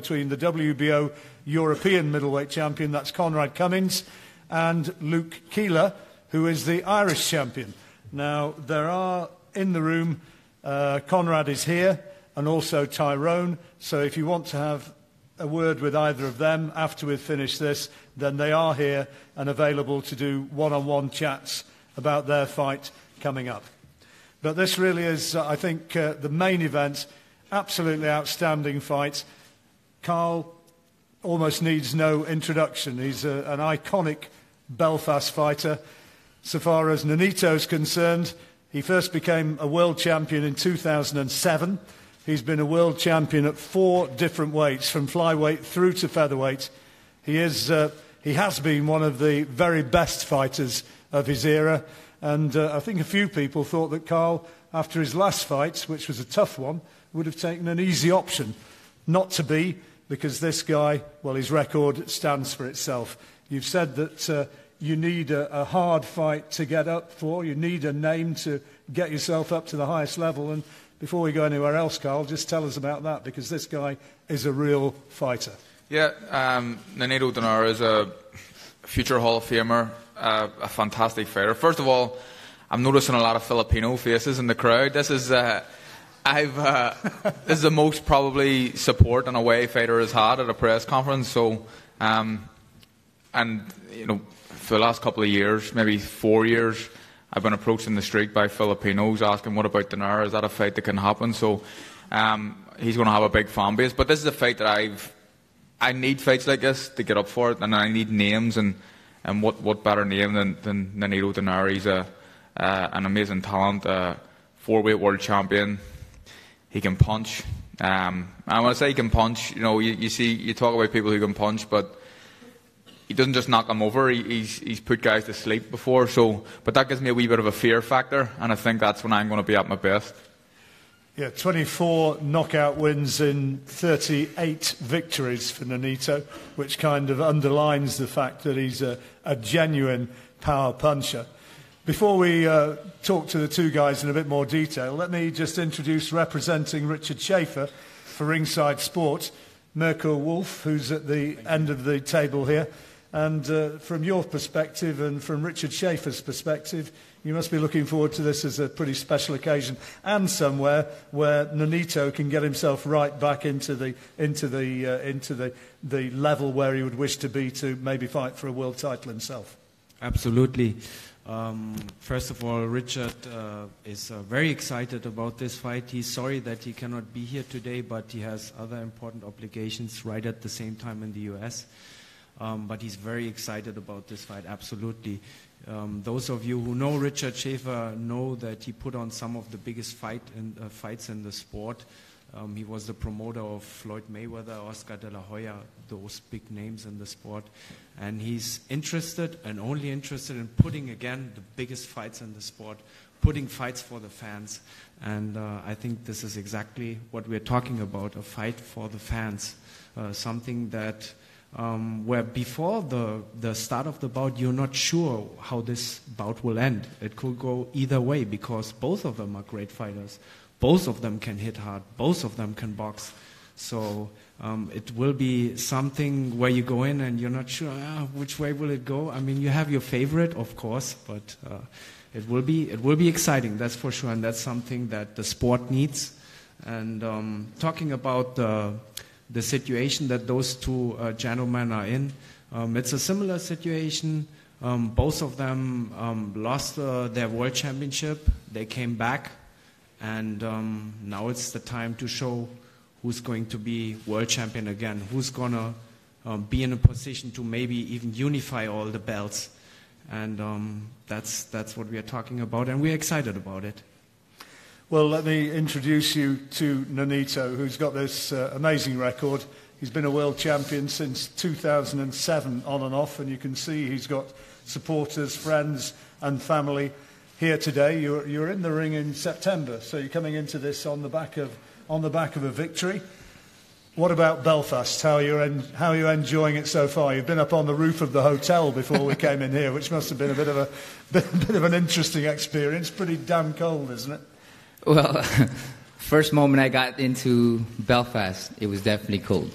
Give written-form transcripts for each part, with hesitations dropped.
between the WBO European middleweight champion, that's Conrad Cummins, and Luke Keeler, who is the Irish champion. Now, there are in the room, Conrad is here, and also Tyrone, so if you want to have a word with either of them after we've finished this, then they are here and available to do one-on-one chats about their fight coming up. But this really is, I think, the main event. Absolutely outstanding fight. Carl almost needs no introduction. He's an iconic Belfast fighter. So far as Nonito is concerned, he first became a world champion in 2007. He's been a world champion at 4 different weights, from flyweight through to featherweight. He has been one of the very best fighters of his era. And I think a few people thought that Carl, after his last fight, which was a tough one, would have taken an easy option. Not to be, because this guy, well, his record stands for itself. You've said that you need a hard fight to get up for. You need a name to get yourself up to the highest level. And before we go anywhere else, Carl, just tell us about that, because this guy is a real fighter. Yeah, Nonito Donaire is a future Hall of Famer, a fantastic fighter. First of all, I'm noticing a lot of Filipino faces in the crowd. This is this is the most probably support an away fighter has had at a press conference. So, and you know, for the last couple of years, maybe 4 years, I've been approached in the street by Filipinos asking, what about Donaire? Is that a fight that can happen? So he's going to have a big fan base. But this is a fight that I need fights like this to get up for it, and I need names, and what better name than Nonito Donaire? He's an amazing talent, 4-weight world champion. He can punch. And when I say he can punch, you know, you talk about people who can punch, but he doesn't just knock them over. He's put guys to sleep before. But that gives me a wee bit of a fear factor, and I think that's when I'm going to be at my best. Yeah, 24 knockout wins in 38 victories for Nonito, which kind of underlines the fact that he's a genuine power puncher. Before we talk to the two guys in a bit more detail, let me just introduce, representing Richard Schaefer for Ringside Sport, Mirko Wolf, who's at the end of the table here. And from your perspective and from Richard Schaefer's perspective, you must be looking forward to this as a pretty special occasion, and somewhere where Nonito can get himself right back into the level where he would wish to be to maybe fight for a world title himself. Absolutely. First of all, Richard is very excited about this fight. He's sorry that he cannot be here today, but he has other important obligations right at the same time in the US. But he's very excited about this fight, absolutely. Those of you who know Richard Schaefer know that he put on some of the biggest fights in the sport. He was the promoter of Floyd Mayweather, Oscar De La Hoya, those big names in the sport. And he's interested, and only interested, in putting, again, the biggest fights in the sport, putting fights for the fans. And I think this is exactly what we're talking about, a fight for the fans. Something that, where before the start of the bout, you're not sure how this bout will end. It could go either way, because both of them are great fighters. Both of them can hit hard. Both of them can box. So it will be something where you go in and you're not sure which way will it go. I mean, you have your favorite, of course, but it will be exciting, that's for sure, and that's something that the sport needs. And talking about the situation that those two gentlemen are in, it's a similar situation. Both of them lost their world championship. They came back, and now it's the time to show who's going to be world champion again, who's going to be in a position to maybe even unify all the belts. And that's what we are talking about, and we're excited about it. Well, let me introduce you to Nonito, who's got this amazing record. He's been a world champion since 2007, on and off, and you can see he's got supporters, friends and family here today. You're in the ring in September, so you're coming into this on the back of a victory. What about Belfast? How are you enjoying it so far? You've been up on the roof of the hotel before we came in here, which must have been a bit of an interesting experience. Pretty damn cold, isn't it? Well, first moment I got into Belfast, it was definitely cold.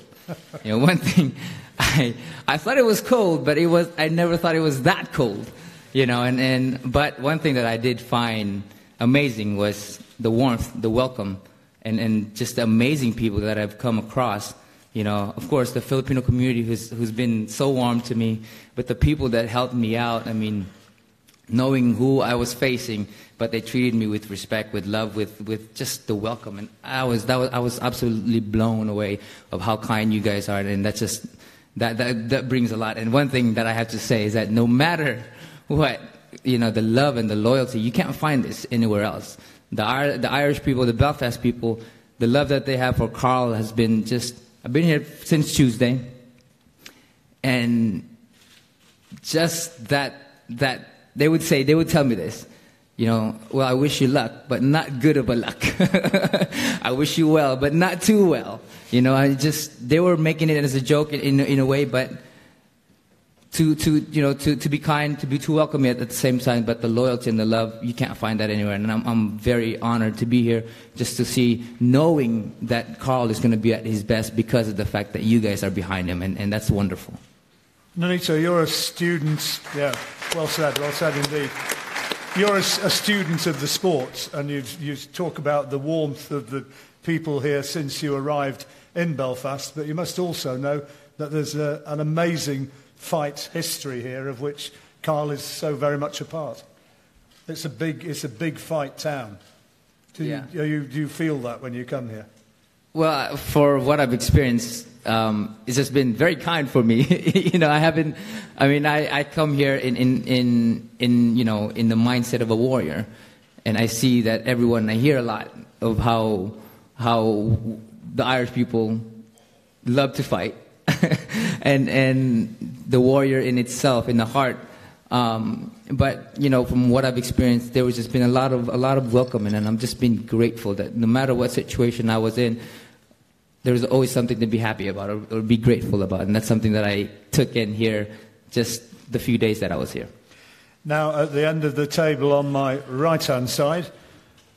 One thing, I thought it was cold, but I never thought it was that cold. But one thing that I did find amazing was the warmth, the welcome, and just the amazing people that I've come across. Of course, the Filipino community who's been so warm to me, but the people that helped me out, knowing who I was facing, but they treated me with respect, with love, with just the welcome, and I was absolutely blown away of how kind you guys are, and that's just that brings a lot. And one thing that I have to say is that no matter what, the love and the loyalty, you can't find this anywhere else. The Irish people, the Belfast people, the love that they have for Carl has been just. I've been here since Tuesday, and just that they would tell me this, well, I wish you luck, but not good of a luck. I wish you well, but not too well. They were making it as a joke in a way, but to be kind, to be too welcoming at the same time, but the loyalty and the love, you can't find that anywhere. And I'm very honored to be here, just to see, knowing that Carl is going to be at his best because of the fact that you guys are behind him, and that's wonderful. Nonito, you're a student. Yeah, well said indeed. You're a student of the sport, and you talk about the warmth of the people here since you arrived in Belfast, but you must also know that there's an amazing fight history here, of which Carl is so very much a part. It's a big fight town. Do you feel that when you come here? Well, for what I've experienced, it's just been very kind for me. I come here in the mindset of a warrior, and I see that I hear a lot of how the Irish people love to fight. and the warrior in itself, in the heart. But from what I've experienced, there was just been a lot of welcoming, and I'm just been grateful that no matter what situation I was in, there was always something to be happy about or be grateful about, and that's something that I took in here just the few days that I was here. Now, at the end of the table on my right-hand side,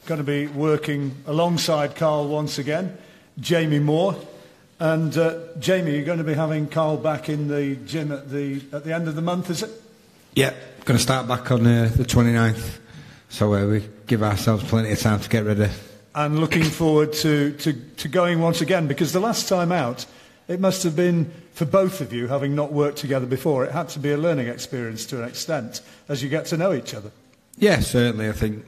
going to be working alongside Carl once again, Jamie Moore. And Jamie, you're going to be having Carl back in the gym at the end of the month, is it? Yeah, going to start back on the 29th. So we give ourselves plenty of time to get ready. And looking forward to going once again, because the last time out, it must have been, for both of you, having not worked together before, it had to be a learning experience to an extent, as you get to know each other. Yeah, certainly. I think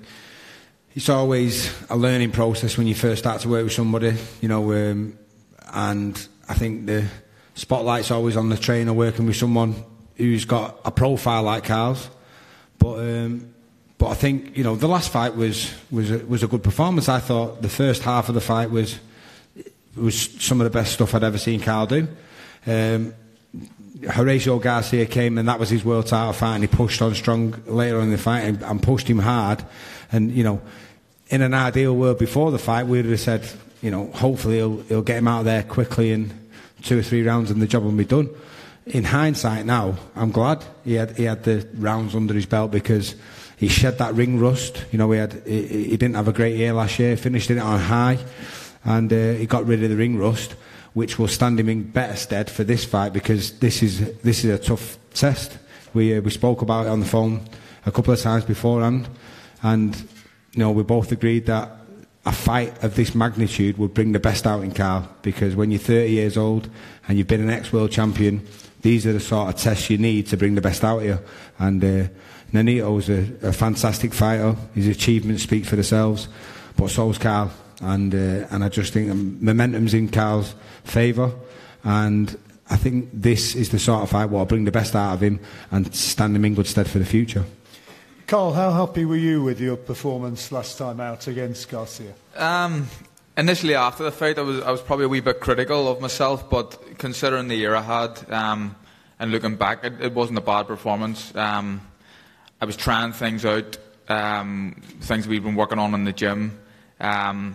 it's always a learning process when you first start to work with somebody, and I think the spotlight's always on the trainer working with someone who's got a profile like Carl's. But I think the last fight was a good performance. I thought the first half of the fight was some of the best stuff I'd ever seen Carl do. Horatio Garcia came, and that was his world title fight, and he pushed on strong later on in the fight and pushed him hard. And in an ideal world before the fight, we would have said, hopefully he'll get him out of there quickly in 2 or 3 rounds and the job will be done. In hindsight now, I'm glad he had the rounds under his belt, because he shed that ring rust. He didn't have a great year last year, finished it on high, and he got rid of the ring rust, which will stand him in better stead for this fight, because this is a tough test. We spoke about it on the phone a couple of times beforehand, and we both agreed that a fight of this magnitude would bring the best out in Carl, because when you're 30 years old and you've been an ex-world champion, these are the sort of tests you need to bring the best out of you. And Nonito is a fantastic fighter. His achievements speak for themselves, but so is Carl. And I just think momentum's in Carl's favour, and I think this is the sort of fight what'll bring the best out of him and stand him in good stead for the future. Carl, how happy were you with your performance last time out against Garcia? Initially, after the fight, I was probably a wee bit critical of myself, but considering the year I had, and looking back, it wasn't a bad performance. I was trying things out, things we'd been working on in the gym. I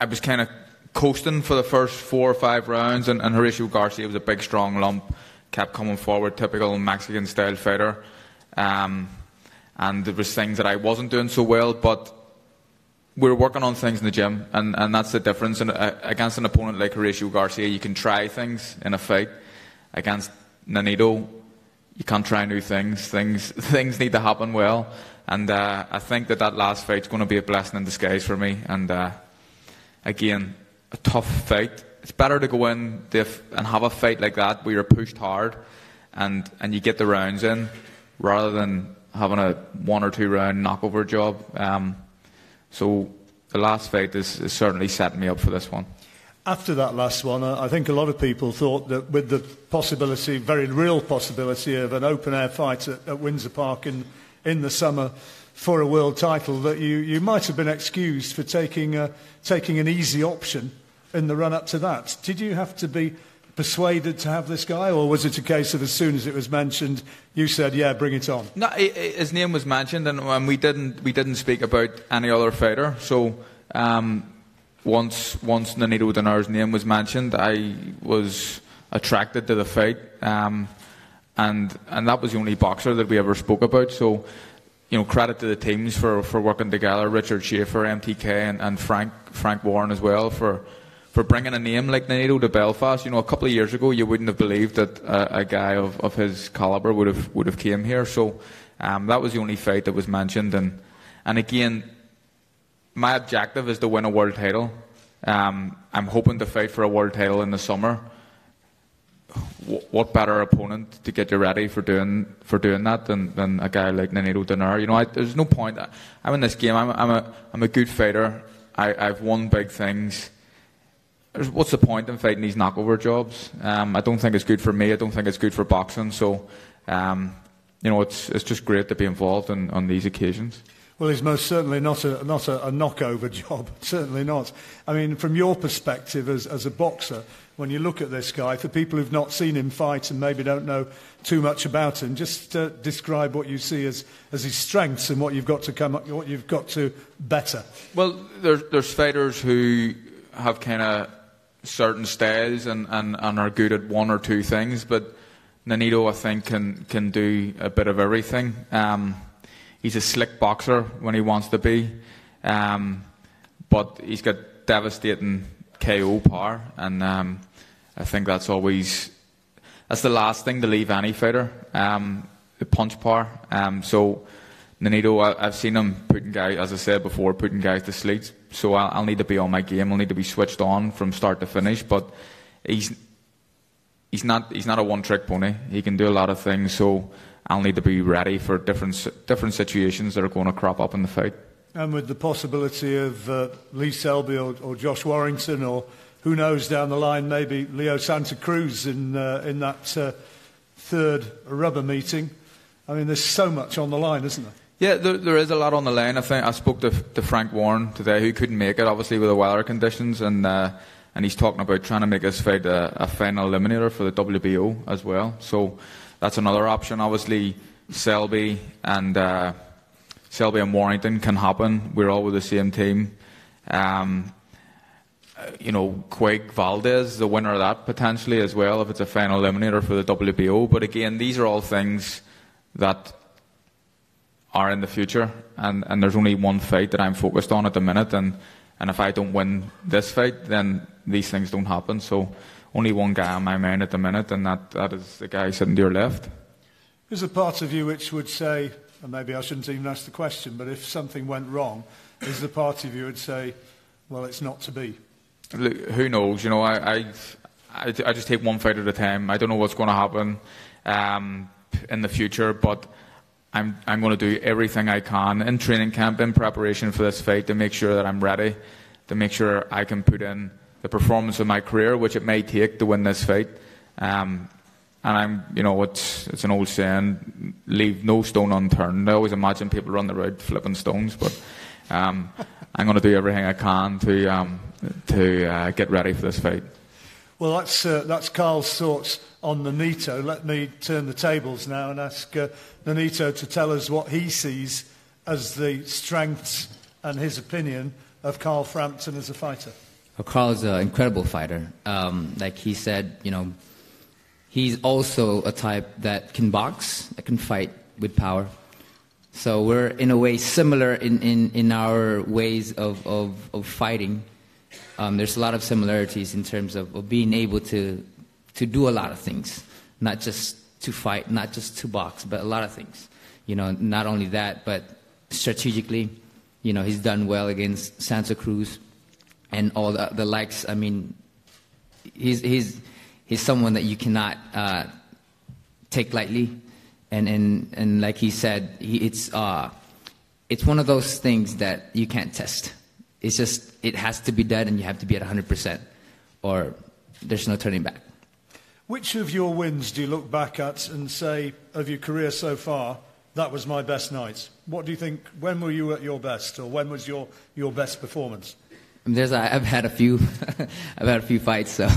was kind of coasting for the first 4 or 5 rounds, and Horatio Garcia was a big, strong lump, kept coming forward, typical Mexican-style fighter. And there was things that I wasn't doing so well, but we're working on things in the gym, and that's the difference. And against an opponent like Horatio Garcia, you can try things in a fight. Against Nonito, you can't try new things. Things need to happen well. And I think that last fight's going to be a blessing in disguise for me. And again, a tough fight. It's better to go in and have a fight like that where you're pushed hard and you get the rounds in, rather than having a 1 or 2 round knockover job. So the last fight is certainly setting me up for this one. After that last one, I think a lot of people thought that with the possibility, very real possibility, of an open-air fight at Windsor Park in the summer for a world title, that you might have been excused for taking an easy option in the run-up to that. Did you have to be persuaded to have this guy, or was it a case of as soon as it was mentioned, you said, yeah, bring it on? No, his name was mentioned, and we didn't speak about any other fighter. So once Nonito Donaire's name was mentioned, I was attracted to the fight, and that was the only boxer that we ever spoke about. So, credit to the teams for working together, Richard Schaefer, MTK, and Frank Warren as well, for bringing a name like Nonito to Belfast. A couple of years ago, you wouldn't have believed that a guy of his calibre would have came here. So that was the only fight that was mentioned. And again, my objective is to win a world title. I'm hoping to fight for a world title in the summer. What better opponent to get you ready for doing that than a guy like Nonito Donaire? There's no point. I'm in this game. I'm a good fighter. I've won big things. What's the point in fighting these knockover jobs? I don't think it's good for me. I don't think it's good for boxing. So, it's just great to be involved on these occasions. Well, it's most certainly not a knockover job. Certainly not. I mean, from your perspective as a boxer, when you look at this guy, for people who've not seen him fight and maybe don't know too much about him, just describe what you see as his strengths and what you've got to better. Well, there's fighters who have kind of certain styles and are good at 1 or 2 things, but Nonito, I think, can do a bit of everything. He's a slick boxer when he wants to be, but he's got devastating KO power, and I think that's the last thing to leave any fighter, the punch power. So Nonito, I've seen him putting guys, as I said before, putting guys to sleep. So I'll need to be on my game. I'll need to be switched on from start to finish. But he's not a one-trick pony. He can do a lot of things. So I'll need to be ready for different situations that are going to crop up in the fight. And with the possibility of Lee Selby or Josh Warrington, or who knows down the line, maybe Leo Santa Cruz in that third rubber meeting. I mean, there's so much on the line, isn't there? Yeah, there is a lot on the line. I think I spoke to Frank Warren today, who couldn't make it, obviously, with the weather conditions, and he's talking about trying to make this fight a final eliminator for the WBO as well. So that's another option. Obviously, Selby and Warrington can happen. We're all with the same team. Quake Valdez, the winner of that potentially as well, if it's a final eliminator for the WBO. But again, these are all things that are in the future, and there's only one fight that I'm focused on at the minute, and if I don't win this fight, then these things don't happen. So only one guy on my mind at the minute, and that is the guy sitting to your left. There's a part of you which would say, and maybe I shouldn't even ask the question, but if something went wrong, is the part of you would say, well, it's not to be? Look, who knows? I just take one fight at a time. I don't know what's going to happen in the future, but I'm going to do everything I can in training camp, in preparation for this fight, to make sure that I'm ready, to make sure I can put in the performance of my career, which it may take to win this fight. And it's an old saying, leave no stone unturned. I always imagine people run the road flipping stones, but I'm going to do everything I can to get ready for this fight. Well, that's Carl's thoughts on Nonito. Let me turn the tables now and ask Nonito to tell us what he sees as the strengths and his opinion of Carl Frampton as a fighter. Well, Carl is an incredible fighter. Like he said, he's also a type that can box, that can fight with power. So we're in a way similar in our ways of fighting. There's a lot of similarities in terms of being able to do a lot of things, not just to fight, not just to box, but a lot of things. You know, not only that, but strategically, you know, he's done well against Santa Cruz and all the likes. I mean, he's someone that you cannot take lightly, and like he said, it's one of those things that you can't test. It's just, it has to be done, and you have to be at 100%, or there's no turning back. Which of your wins do you look back at and say, of your career so far, that was my best night? What do you think, when were you at your best, or when was your best performance? I've had a few, I've had a few fights, so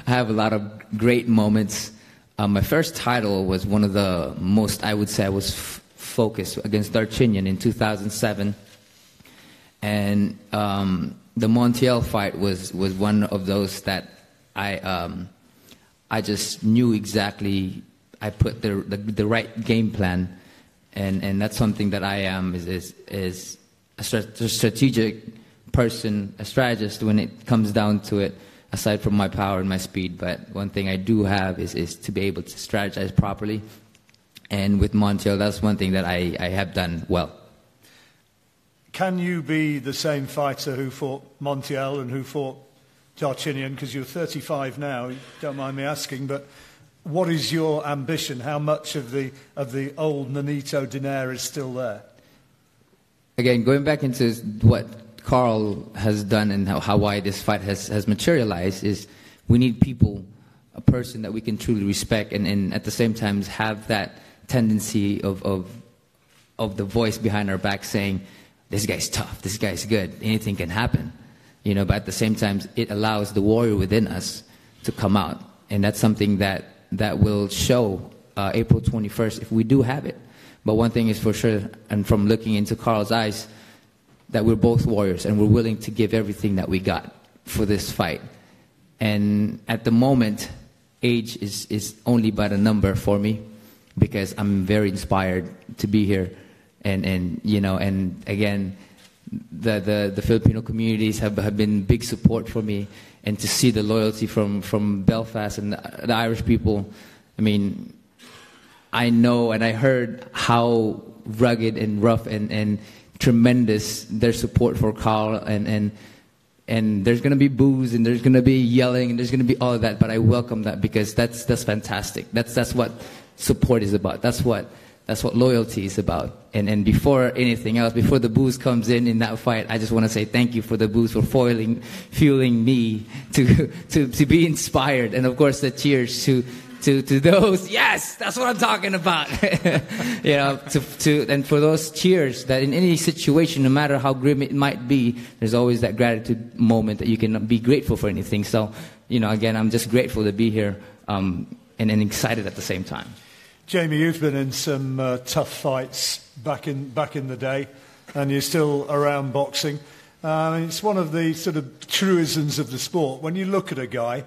I have a lot of great moments. My first title was one of the most, I would say, I was focused against Darchinyan in 2007, and the Montiel fight was one of those that I just knew exactly. I put the right game plan, and that's something that I am is a strategic person, a strategist when it comes down to it, aside from my power and my speed. But one thing I do have is to be able to strategize properly. And with Montiel, that's one thing that I have done well. Can you be the same fighter who fought Montiel and who fought Darchinyan? Because you're 35 now, don't mind me asking, but what is your ambition? How much of the old Nonito Donaire is still there? Again, going back into what Carl has done and how why this fight has materialized is we need people, a person that we can truly respect, and at the same time have that tendency of the voice behind our back saying, this guy's tough, this guy's good, anything can happen. You know, but at the same time, it allows the warrior within us to come out. And that's something that will show April 21st if we do have it. But one thing is for sure, and from looking into Carl's eyes, that we're both warriors and we're willing to give everything that we got for this fight. And at the moment, age is only but a number for me, because I'm very inspired to be here. And you know, and again, the Filipino communities have been big support for me, and to see the loyalty from Belfast and the Irish people. I mean, I know and I heard how rugged and rough and tremendous their support for Carl, and there's going to be boos and there's going to be yelling and there's going to be all of that, but I welcome that, because that's fantastic. That's what support is about. That's what loyalty is about. And before anything else, before the booze comes in that fight, I just want to say thank you for the booze for fueling me to be inspired, and of course the cheers to those. Yes, that's what I'm talking about. You know, and for those cheers, that in any situation, no matter how grim it might be, there's always that gratitude moment that you can be grateful for anything. So, you know, again, I'm just grateful to be here, and excited at the same time. Jamie, you've been in some tough fights back in the day, and you're still around boxing. It's one of the sort of truisms of the sport. When you look at a guy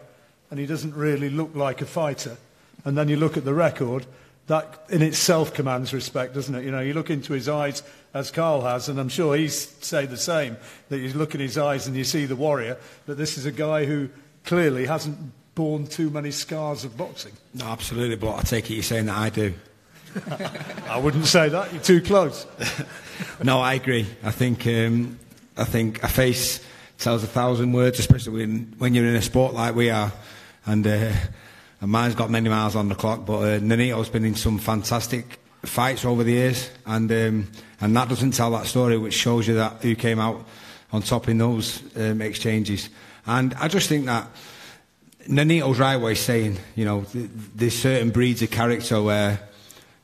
and he doesn't really look like a fighter, and then you look at the record, that in itself commands respect, doesn't it? You know, you look into his eyes, as Carl has, and I'm sure he's say the same, that you look in his eyes and you see the warrior, but this is a guy who clearly hasn't borne too many scars of boxing. No, absolutely, but I take it you're saying that I do. I wouldn't say that, you're too close. No, I agree. I think a face tells 1,000 words, especially when you're in a sport like we are. And mine's got many miles on the clock, but Nonito's been in some fantastic fights over the years, and that doesn't tell that story, which shows you that who came out on top in those exchanges. And I just think that Nonito's right what he's saying. You know, there's certain breeds of character where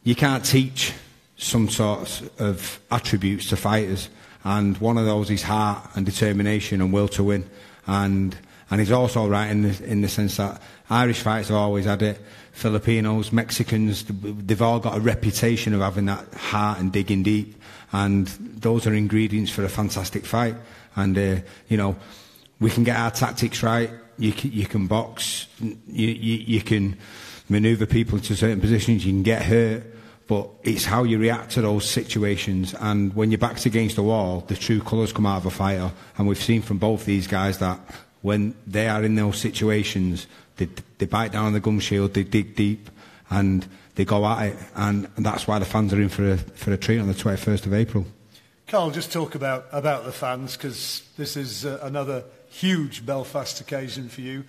you can't teach some sorts of attributes to fighters, and one of those is heart and determination and will to win. And he's also right in the sense that Irish fighters have always had it, Filipinos, Mexicans, they've all got a reputation of having that heart and digging deep, and those are ingredients for a fantastic fight. And you know, we can get our tactics right. You can box, you can manoeuvre people into certain positions, you can get hurt, But it's how you react to those situations, and when your back's against the wall, the true colours come out of a fighter. And we've seen from both these guys that when they are in those situations, they bite down on the gum shield, they dig deep, and they go at it. And that's why the fans are in for a treat on the 21st of April. Carl, just talk about the fans, because this is another huge Belfast occasion for you.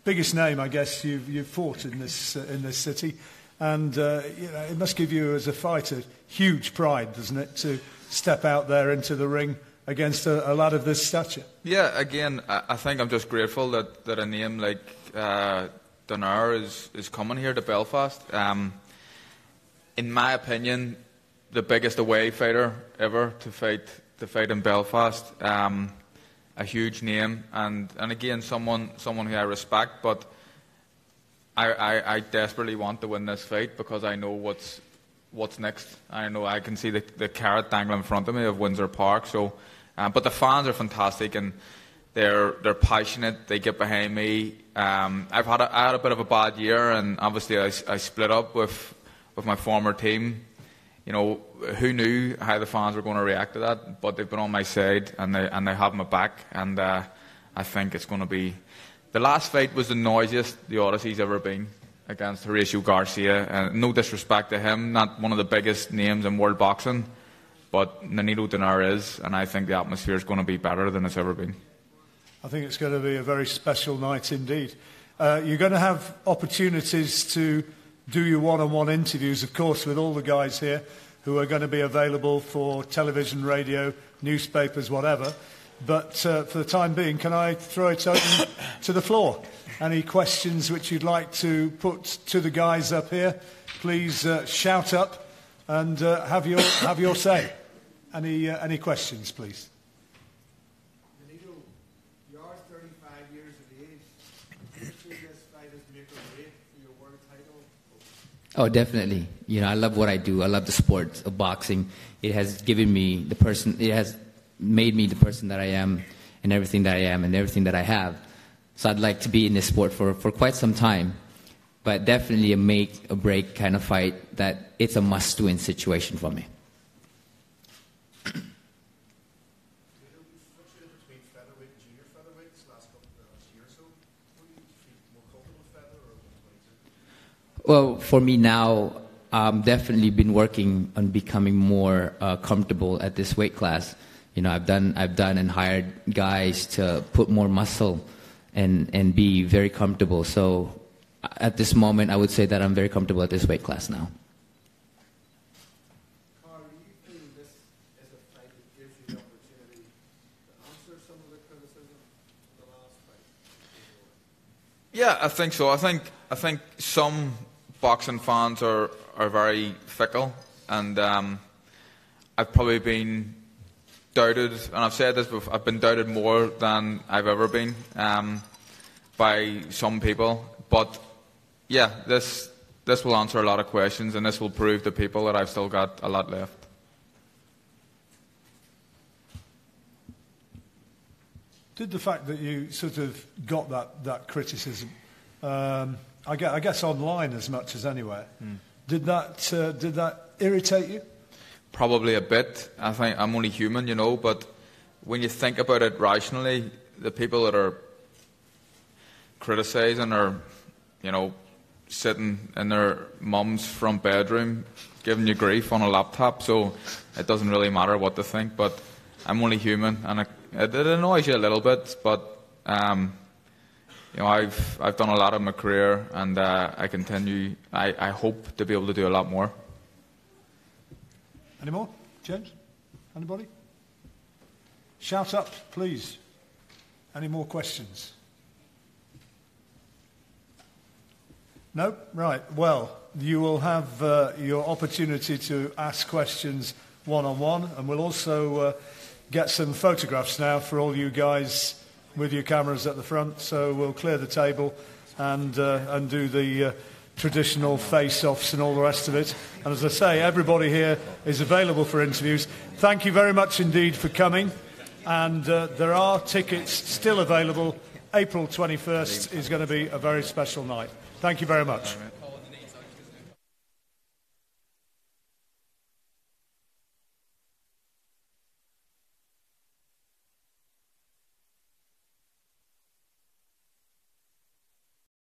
Biggest name, I guess, you've fought in this city. And it must give you, as a fighter, huge pride, doesn't it, to step out there into the ring against a lad of this stature? Yeah, again, I think I'm just grateful that a name like Donaire is coming here to Belfast. In my opinion, the biggest away fighter ever to fight in Belfast. A huge name, and again, someone who I respect, but I desperately want to win this fight because I know what's next. I know I can see the carrot dangling in front of me of Windsor Park. So, but the fans are fantastic, and they're passionate. They get behind me. I had a bit of a bad year, and obviously I split up with my former team. You know, who knew how the fans were going to react to that? But they've been on my side, and they have my back, and I think it's going to be. The last fight was the noisiest the Odyssey's ever been against Horatio Garcia. No disrespect to him, not one of the biggest names in world boxing, but Nonito Donaire is, and I think the atmosphere is going to be better than it's ever been. I think it's going to be a very special night indeed. You're going to have opportunities to do your one-on-one interviews, of course, with all the guys here who are going to be available for television, radio, newspapers, whatever. But for the time being, can I throw it open to the floor? Any questions which you'd like to put to the guys up here? Please shout up and have your say. Any questions, please? Nonito, you are 35 years of age. Do you think this fight is make or break for your world title? Oh, definitely. You know, I love what I do. I love the sport of boxing. It has given me it has made me the person that I am, and everything that I am, and everything that I have. So I'd like to be in this sport for quite some time, but definitely a make or break kind of fight that it's a must-win situation for me. Well, for me now, I've definitely been working on becoming more comfortable at this weight class. You know, I've done and hired guys to put more muscle and be very comfortable. So at this moment, I would say that I'm very comfortable at this weight class now. Carl, do you feel this is a fight that gives you the opportunity to answer some of the criticism of the last fight? Yeah, I think so. I think some boxing fans are very fickle, and I've probably been doubted, and I've said this before, I've been doubted more than I've ever been by some people. But yeah, this will answer a lot of questions, and this will prove to people that I've still got a lot left. Did the fact that you sort of got that criticism, I guess online as much as anywhere, did that irritate you? Probably a bit. I think I'm only human, you know, but when you think about it rationally, the people that are criticising are, you know, sitting in their mum's front bedroom giving you grief on a laptop, so it doesn't really matter what they think, but I'm only human, and it annoys you a little bit, but you know, I've done a lot in my career, and I hope to be able to do a lot more. Any more? James? Anybody? Shout up, please. Any more questions? No? Right. Well, you will have your opportunity to ask questions one-on-one, and we'll also get some photographs now for all you guys with your cameras at the front. So we'll clear the table and do the traditional face-offs and all the rest of it. And as I say, everybody here is available for interviews. Thank you very much indeed for coming. And there are tickets still available. April 21st is going to be a very special night. Thank you very much.